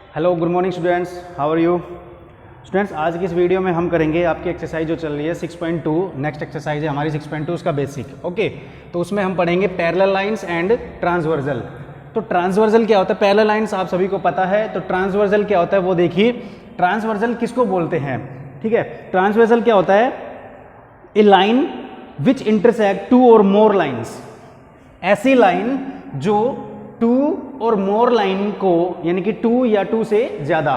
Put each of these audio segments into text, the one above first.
Hello good morning students, how are you students. आज की इस वीडियो में हम करेंगे आपकी एक्सरसाइज जो चल रही है 6.2। नेक्स्ट एक्सरसाइज है हमारी 6.2 उसका बेसिक। ओके, तो उसमें हम पढ़ेंगे पैरेलल लाइंस एंड ट्रांसवर्सल। तो ट्रांसवर्सल क्या होता है, पैरेलल लाइंस आप सभी को पता है, तो ट्रांसवर्सल क्या होता है वो देखिए। ट्रांसवर्सल किसको बोलते हैं, ठीक है। ट्रांसवर्सल क्या होता है, ए लाइन विच इंटरसेक्ट टू और मोर लाइन्स। ऐसी लाइन जो टू और मोर लाइन को, यानी कि टू या टू से ज़्यादा,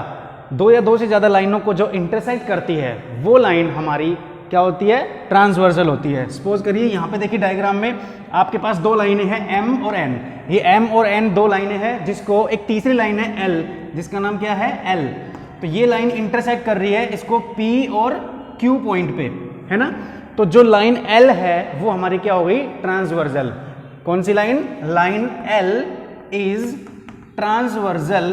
दो या दो से ज़्यादा लाइनों को जो इंटरसेक्ट करती है वो लाइन हमारी क्या होती है, ट्रांसवर्सल होती है। सपोज करिए यहाँ पे देखिए डायग्राम में आपके पास दो लाइनें हैं M और N। ये M और N दो लाइनें हैं, जिसको एक तीसरी लाइन है L, जिसका नाम क्या है L। तो ये लाइन इंटरसेक्ट कर रही है इसको P और Q पॉइंट पे, है ना। तो जो लाइन L है वो हमारी क्या हो गई, ट्रांसवर्सल। कौन सी line, line L is transversal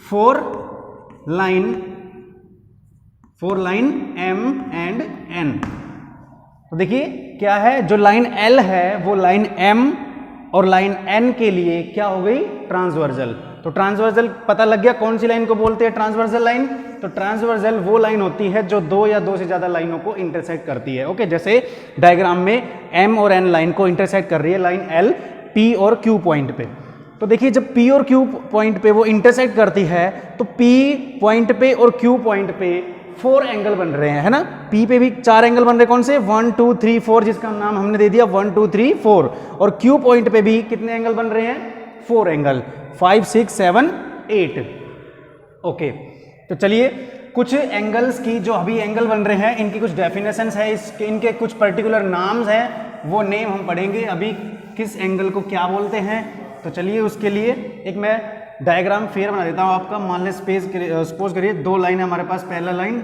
for line M and N। तो देखिए क्या है, जो लाइन L है वो लाइन M और लाइन N के लिए क्या हो गई, ट्रांसवर्सल। तो ट्रांसवर्सल पता लग गया कौन सी लाइन को बोलते हैं ट्रांसवर्सल लाइन। तो ट्रांसवर्सल वो लाइन होती है जो दो या दो से ज्यादा लाइनों को इंटरसेक्ट करती है। ओके, जैसे डायग्राम में M और N लाइन को इंटरसेक्ट कर रही है लाइन L P और Q पॉइंट पे। तो देखिए जब P और Q पॉइंट पे वो इंटरसेक्ट करती है तो P पॉइंट पे और Q पॉइंट पे 4 एंगल बन रहे हैं, है ना। P पे भी 4 एंगल बन रहे हैं, कौन से, 1 2 3 4, जिसका नाम हमने दे दिया 1 2 3 4। और Q पॉइंट पे भी कितने एंगल बन रहे हैं, 4 एंगल, 5 6 7 8। ओके, तो चलिए कुछ एंगल्स की जो अभी एंगल बन रहे हैं इनकी कुछ डेफिनेशंस है, इसके इनके कुछ पर्टिकुलर नाम्स हैं, वो नेम हम पढ़ेंगे अभी, किस एंगल को क्या बोलते हैं। तो चलिए उसके लिए एक मैं डायग्राम फेयर बना देता हूँ आपका। मान लें सपोज करिए दो लाइन है हमारे पास, पैरेलल लाइन,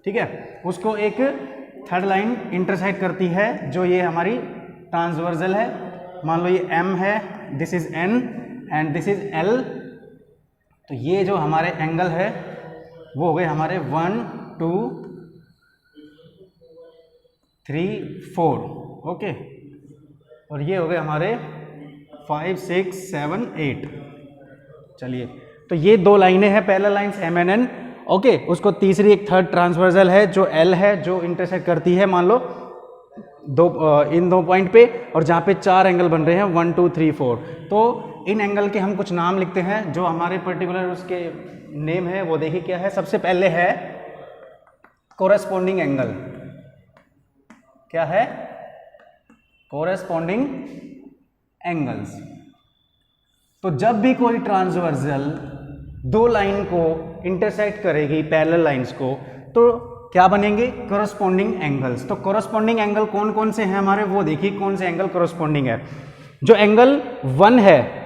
ठीक है, उसको एक थर्ड लाइन इंटरसेक्ट करती है जो ये हमारी ट्रांसवर्सल है। मान लो ये M है, this is N and this is L। तो ये जो हमारे एंगल है वो हो गए हमारे 1 2 3 4। ओके, और ये हो गए हमारे 5 6 7 8। चलिए, तो ये दो लाइनें हैं parallel lines M and N। Okay, उसको तीसरी एक थर्ड ट्रांसवर्सल है जो L है, जो इंटरसेक्ट करती है मान लो इन दो पॉइंट पे, और जहाँ पे 4 एंगल बन रहे हैं 1 2 3 4। तो इन एंगल के हम कुछ नाम लिखते हैं, जो हमारे पर्टिकुलर उसके नेम है वो देखिए क्या है। सबसे पहले है कोरेस्पोंडिंग एंगल। क्या है, कोरेस्पोंडिंग एंगल्स। तो जब भी कोई ट्रांसवर्सल दो लाइन को इंटरसेक्ट करेगी पैरेलल लाइंस को, तो क्या बनेंगे, कोरेस्पोंडिंग एंगल्स। तो कोरेस्पोंडिंग एंगल कौन कौन से हैं हमारे, वो देखिए कौन से एंगल कोरेस्पोंडिंग है। जो एंगल 1 है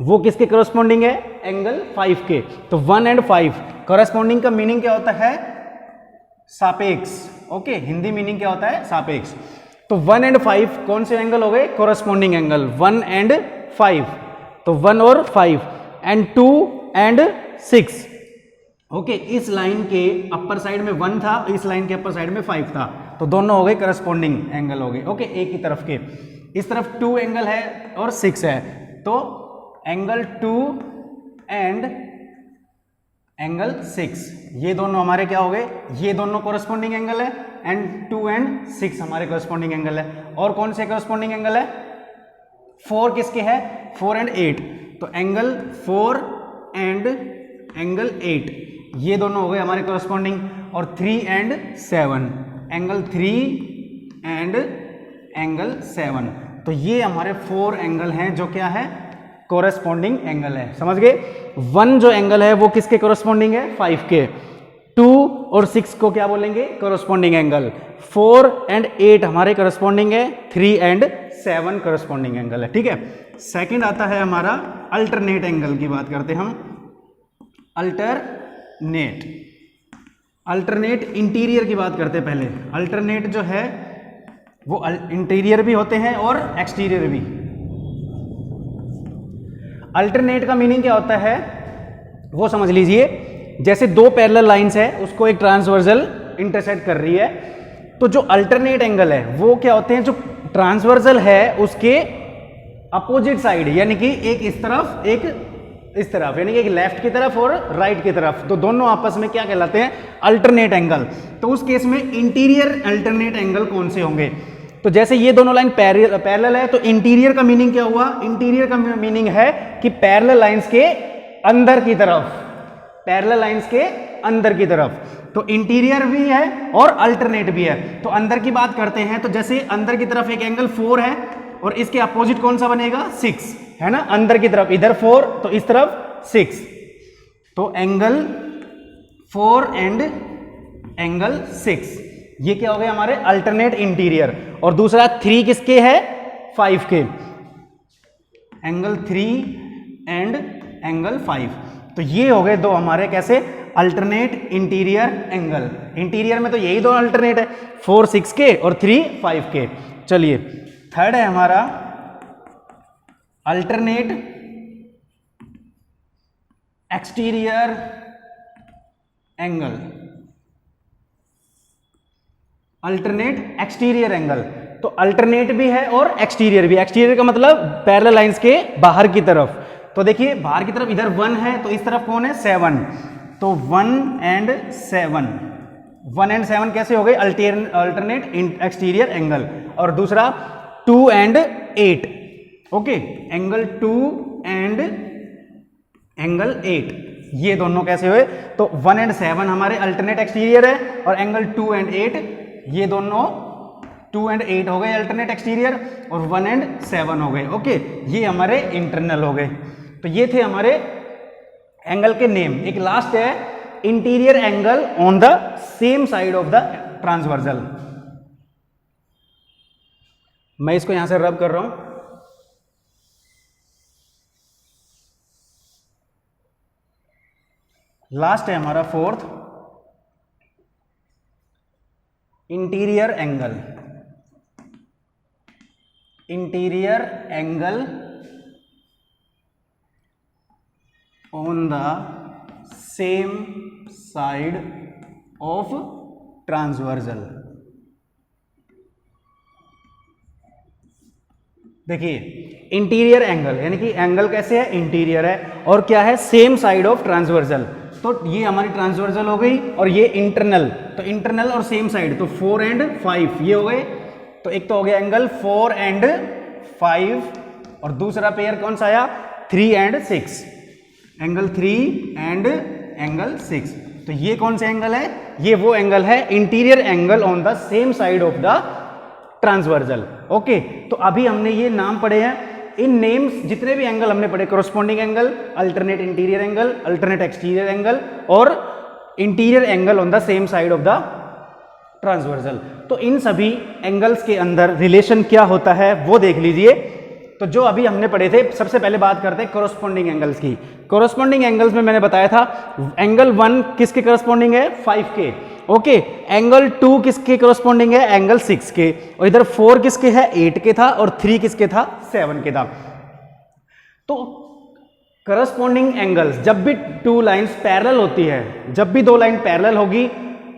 वो किसके कोरेस्पोंडिंग है, एंगल 5 के। तो 1 and 5 कोरेस्पोंडिंग का मीनिंग क्या होता है, सापेक्ष। ओके, हिंदी मीनिंग क्या होता है, सापेक्ष। तो 1 and 5 कौन से एंगल हो गए, कोरेस्पोंडिंग एंगल 1 and 5। तो 1 और 5 एंड 2 and 6। ओके, इस लाइन के अपर साइड में 1 था, इस लाइन के अपर साइड में 5 था, तो दोनों हो गए करस्पॉन्डिंग एंगल हो गए। ओके, एक ही तरफ के, इस तरफ 2 एंगल है और 6 है, तो एंगल 2 एंड एंगल 6 ये दोनों हमारे क्या हो गए, ये दोनों कोरेस्पॉन्डिंग एंगल है, एंड 2 and 6 हमारे कोरेस्पॉन्डिंग एंगल है। और कौन से कोरेस्पॉन्डिंग एंगल है, 4 किसके है, 4 and 8। तो एंगल 4 एंड एंगल 8 ये दोनों हो गए हमारे कोरेस्पॉन्डिंग। और 3 and 7, एंगल 3 एंड एंगल 7। तो ये हमारे 4 एंगल हैं जो क्या है, कोरेस्पॉन्डिंग एंगल है। समझ गए। 1 जो एंगल है वो किसके कोरेस्पॉन्डिंग है, 5 के। 2 और 6 को क्या बोलेंगे, कोरेस्पॉन्डिंग एंगल। 4 and 8 हमारे कोरेस्पॉन्डिंग है, 3 and 7 कोरेस्पॉन्डिंग एंगल है, ठीक है। सेकंड आता है हमारा अल्टरनेट एंगल की बात करते हैं हम। अल्टरनेट इंटीरियर की बात करते हैं पहले। अल्टरनेट जो है वो इंटीरियर भी होते हैं और एक्सटीरियर भी। अल्टरनेट का मीनिंग क्या होता है वो समझ लीजिए। जैसे दो पैरेलल लाइंस है, उसको एक ट्रांसवर्सल इंटरसेक्ट कर रही है, तो जो अल्टरनेट एंगल है वो क्या होते हैं, जो ट्रांसवर्सल है उसके अपोजिट साइड, यानी कि एक इस तरफ एक इस तरफ, यानी कि एक लेफ्ट की तरफ और राइट की तरफ, तो दोनों आपस में क्या कहलाते हैं, अल्टरनेट एंगल। तो उस केस में इंटीरियर अल्टरनेट एंगल कौन से होंगे? तो जैसे ये दोनों लाइन पैरेलल है, तो इंटीरियर का मीनिंग क्या हुआ? इंटीरियर का मीनिंग है कि पैरेलल लाइंस के अंदर की तरफ, पैरेलल लाइंस के अंदर की तरफ। तो इंटीरियर भी है और अल्टरनेट भी है। तो अंदर की बात करते हैं, तो जैसे अंदर की तरफ एक एंगल 4 है और इसके अपोजिट कौन सा बनेगा? 6 है ना, अंदर की तरफ इधर 4 तो इस तरफ 6, तो एंगल 4 एंड एंगल 6, ये क्या हो गए हमारे अल्टरनेट इंटीरियर। और दूसरा 3 किसके है? 5 के, एंगल 3 एंड एंगल 5, तो ये हो गए दो हमारे कैसे अल्टरनेट इंटीरियर एंगल। इंटीरियर में तो यही दो अल्टरनेट है, 4 6 के और 3 5 के। चलिए थर्ड है हमारा alternate exterior angle. Alternate exterior angle, तो अल्टरनेट भी है और एक्सटीरियर भी। एक्सटीरियर का मतलब पैरेलल लाइंस के बाहर की तरफ। तो देखिए बाहर की तरफ इधर 1 है, तो इस तरफ कौन है? 7, तो 1 एंड 7, 1 एंड 7 कैसे हो गए? Alternate exterior angle. और दूसरा 2 and 8, okay, angle 2 and angle 8, ये दोनों कैसे हुए? तो 1 एंड 7 हमारे अल्टरनेट एक्सटीरियर है और एंगल 2 एंड 8 ये दोनों 2 एंड 8 हो गए अल्टरनेट एक्सटीरियर और 1 एंड 7 हो गए, ओके, ये हमारे इंटरनल हो गए। तो ये थे हमारे एंगल के नेम। एक लास्ट है interior angle on the same side of the transversal. मैं इसको यहां से रब कर रहा हूं। लास्ट है हमारा fourth interior angle. Interior angle on the same side of transversal. देखिए इंटीरियर एंगल यानी कि एंगल कैसे है? इंटीरियर है और क्या है? Same side of transversal. तो ये हमारी ट्रांसवर्सल हो गई और ये इंटरनल, तो इंटरनल और सेम साइड, तो 4 एंड 5 ये हो गए। तो एक तो हो गया एंगल 4 एंड 5 और दूसरा पेयर कौन सा आया? 3 एंड 6, एंगल 3 एंड एंगल 6। तो ये कौन सा एंगल है? ये वो एंगल है interior angle on the same side of the transversal, okay. तो अभी हमने ये नाम पढ़े हैं, इन नेम्स जितने भी एंगल हमने पढ़े, corresponding angle, alternate interior angle, alternate exterior angle और interior angle on the same side of the transversal. तो इन सभी एंगल्स के अंदर रिलेशन क्या होता है वो देख लीजिए। तो जो अभी हमने पढ़े थे, सबसे पहले बात करते हैं कोरोस्पोंडिंग एंगल्स की। कोरोस्पोंडिंग एंगल्स में मैंने बताया था एंगल 1 किसके कोरोस्पोंडिंग है? 5 के, ओके। एंगल 2 किसके कोरोस्पोंडिंग है? एंगल 6 के। और इधर 4 किसके है? 8 के था और 3 किसके था? 7 के था। तो करस्पॉन्डिंग एंगल्स, जब भी टू लाइंस पैरेलल होती है, जब भी दो लाइन पैरेलल होगी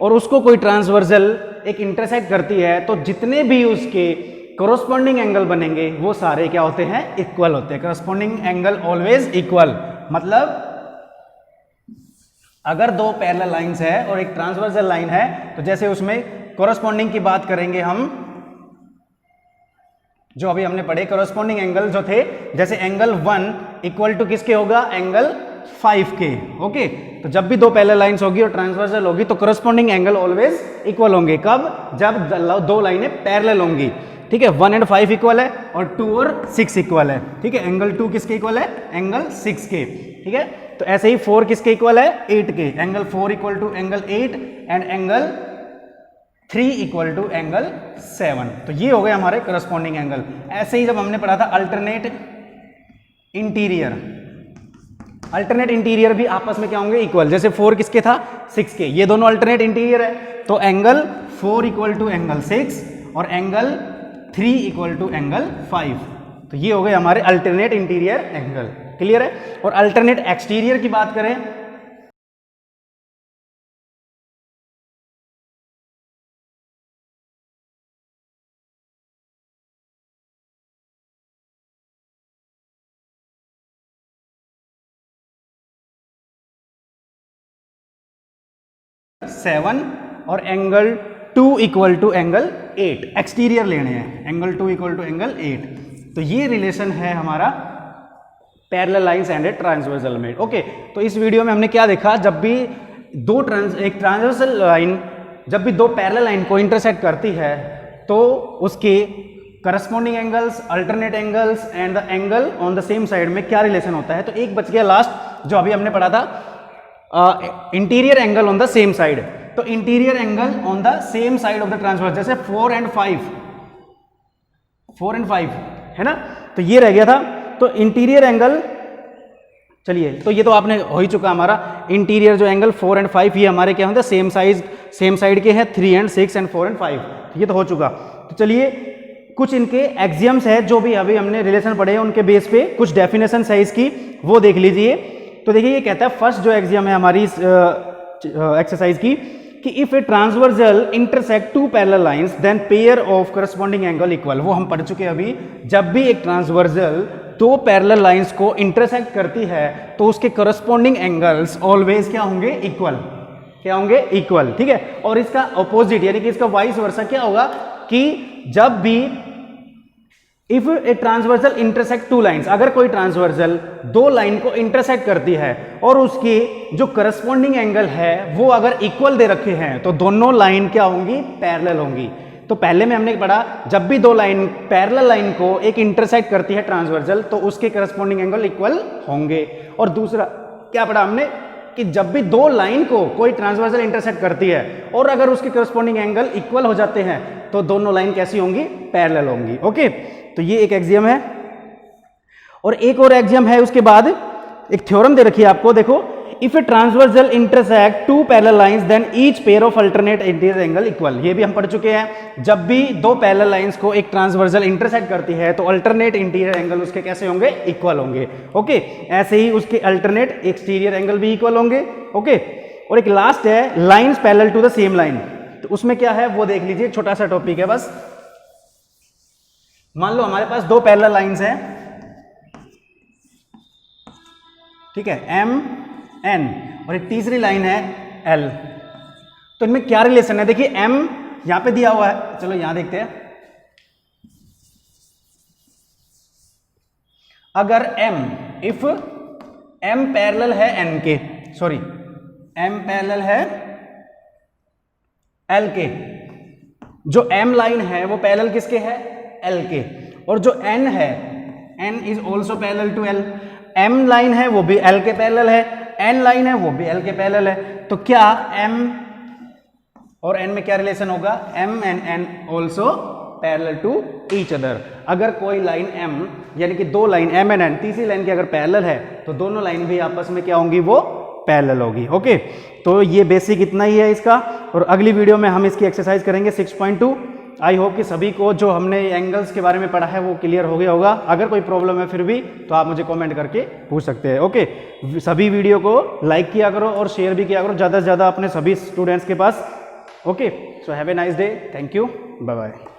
और उसको कोई ट्रांसवर्सल एक इंटरसेक्ट करती है, तो जितने भी उसके करस्पॉन्डिंग एंगल बनेंगे वो सारे क्या होते हैं? इक्वल होते हैं। करस्पॉन्डिंग एंगल ऑलवेज इक्वल, मतलब अगर दो पैरेलल लाइंस है और एक ट्रांसवर्सल लाइन है, तो जैसे उसमें कोरस्पॉन्डिंग की बात करेंगे हम, जो अभी हमने पढ़े कोरस्पॉन्डिंग एंगल जो थे, जैसे एंगल 1 इक्वल टू किसके होगा? एंगल 5 के, ओके। तो जब भी दो पैरेलल लाइंस होगी और ट्रांसवर्सल होगी तो कोरस्पॉन्डिंग एंगल ऑलवेज इक्वल होंगे। कब? जब दो लाइनें पैरेलल होंगी, ठीक है। 1 एंड 5 इक्वल है और 2 और 6 इक्वल है, ठीक है। एंगल 2 किसके इक्वल है? एंगल 6 के, ठीक है। तो ऐसे ही 4 किसके इक्वल है? 8 के। Angle 4 equal to angle 8 and angle 3 equal to angle 7। तो ये हो गए हमारे करस्पॉन्डिंग एंगल। ऐसे ही जब हमने पढ़ा था अल्टरनेट इंटीरियर, अल्टरनेट इंटीरियर भी आपस में क्या होंगे? इक्वल। जैसे 4 किसके था? 6 के। ये दोनों अल्टरनेट इंटीरियर है, तो एंगल 4 इक्वल टू एंगल 6 और एंगल 3 इक्वल टू एंगल 5। तो ये हो गए हमारे अल्टरनेट इंटीरियर एंगल, क्लियर है। और अल्टरनेट एक्सटीरियर की बात करें 7 और angle 2 equal to angle 8, exterior लेने हैं, एंगल 2 इक्वल टू एंगल 8। तो ये रिलेशन है हमारा parallel lines and a transversal में। ओके, तो इस वीडियो में हमने क्या देखा, जब भी एक ट्रांसवर्सल लाइन जब भी दो पैरेलल लाइन को इंटरसेक्ट करती है तो उसके corresponding angles, alternate angles and the angle on the same side में क्या रिलेशन होता है। तो एक बच गया लास्ट जो अभी हमने पढ़ा था, interior angle on the same side. तो interior angle on the same side of the transverse, जैसे 4 and 5 है ना, तो ये रह गया था। तो इंटीरियर एंगल, चलिए, तो ये तो आपने हो ही चुका हमारा इंटीरियर जो एंगल 4 and 5 ये हमारे क्या होते हैं, सेम साइड के हैं, 3 and 6 and 4 and 5, ये तो हो चुका। तो चलिए कुछ इनके एक्सियम्स है जो भी अभी हमने रिलेशन पढ़े हैं उनके बेस पे कुछ डेफिनेशन है इसकी, वो देख लीजिए। तो देखिए ये कहता है, फर्स्ट जो एक्सियम है हमारी इस एक्सरसाइज की, कि if a transversal intersect two parallel lines then pair of corresponding angle equal. वो हम पढ़ चुके हैं अभी, जब भी एक ट्रांसवर्सल दो पैरेलल लाइंस को इंटरसेक्ट करती है तो उसके करस्पॉन्डिंग एंगल्स ऑलवेज क्या होंगे, इक्वल, क्या होंगे, इक्वल, ठीक है। और इसका अपोजिट यानी कि इसका वाइस वर्सा क्या होगा कि जब भी if a transversal intersect two lines, अगर कोई ट्रांसवर्सल दो लाइन को इंटरसेक्ट करती है और उसके जो करस्पॉन्डिंग एंगल है वो अगर इक्वल दे रखे हैं तो दोनों लाइन क्या होंगी, पैरेलल होंगी। तो पहले में हमने पढ़ा, जब भी दो लाइन पैरेलल लाइन को एक इंटरसेक्ट करती है ट्रांसवर्सल तो उसके करस्पॉन्डिंग एंगल इक्वल होंगे। और दूसरा क्या पढ़ा हमने कि जब भी दो लाइन को कोई ट्रांसवर्सल इंटरसेक्ट करती है और अगर उसके करस्पॉन्डिंग एंगल इक्वल हो जाते हैं तो दोनों लाइन कैसी होंगी, पैरेलल होंगी। ओके, तो ये एक एक्सियम है। और एक और एक्सियम है उसके बाद, एक थ्योरम दे रखी है आपको, देखो, if a transversal intersect two parallel lines then each pair of alternate interior angle equal. ये भी हम पढ़ चुके हैं, जब भी दो पैरेलल लाइंस को एक ट्रांसवर्सल इंटरसेक्ट करती है तो अल्टरनेट इंटीरियर एंगल उसके कैसे होंगे, इक्वल होंगे। ओके, ऐसे ही उसके अल्टरनेट एक्सटीरियर एंगल भी इक्वल होंगे। ओके, और एक लास्ट है lines parallel to the same line. तो उसमें क्या है वो देख लीजिए, छोटा सा टॉपिक है बस। मान लो हमारे पास दो पैरेलल लाइंस हैं, ठीक है, एम एन, और एक तीसरी लाइन है एल। तो इनमें क्या रिलेशन है, देखिए एम यहां पे दिया हुआ है, चलो यहां देखते हैं। अगर एम, इफ एम पैरेलल है एन के, सॉरी एम पैरेलल है एल के, जो एम लाइन है वो पैरेलल किसके है, एल के, और जो एन है, N is also parallel to L. M line है वो भी एल के पैरेलल है, एन लाइन है वो भी एल के पैरेलल है। तो क्या एम और एन में क्या रिलेशन होगा, M and N also parallel to each other. अगर कोई लाइन एम यानी कि दो लाइन एम एंड एन, तीसरी लाइन की अगर पैरेलल है तो दोनों लाइन भी आपस में क्या होंगी, वो पैरेलल होगी। ओके, तो ये बेसिक इतना ही है इसका, और अगली वीडियो में हम इसकी एक्सरसाइज करेंगे 6.2। आई होप कि सभी को जो हमने एंगल्स के बारे में पढ़ा है वो क्लियर हो गया होगा। अगर कोई प्रॉब्लम है फिर भी तो आप मुझे कमेंट करके पूछ सकते हैं। ओके, सभी वीडियो को लाइक किया करो और शेयर भी किया करो ज़्यादा से ज़्यादा अपने सभी स्टूडेंट्स के पास। Okay, so have a nice day, thank you, bye bye.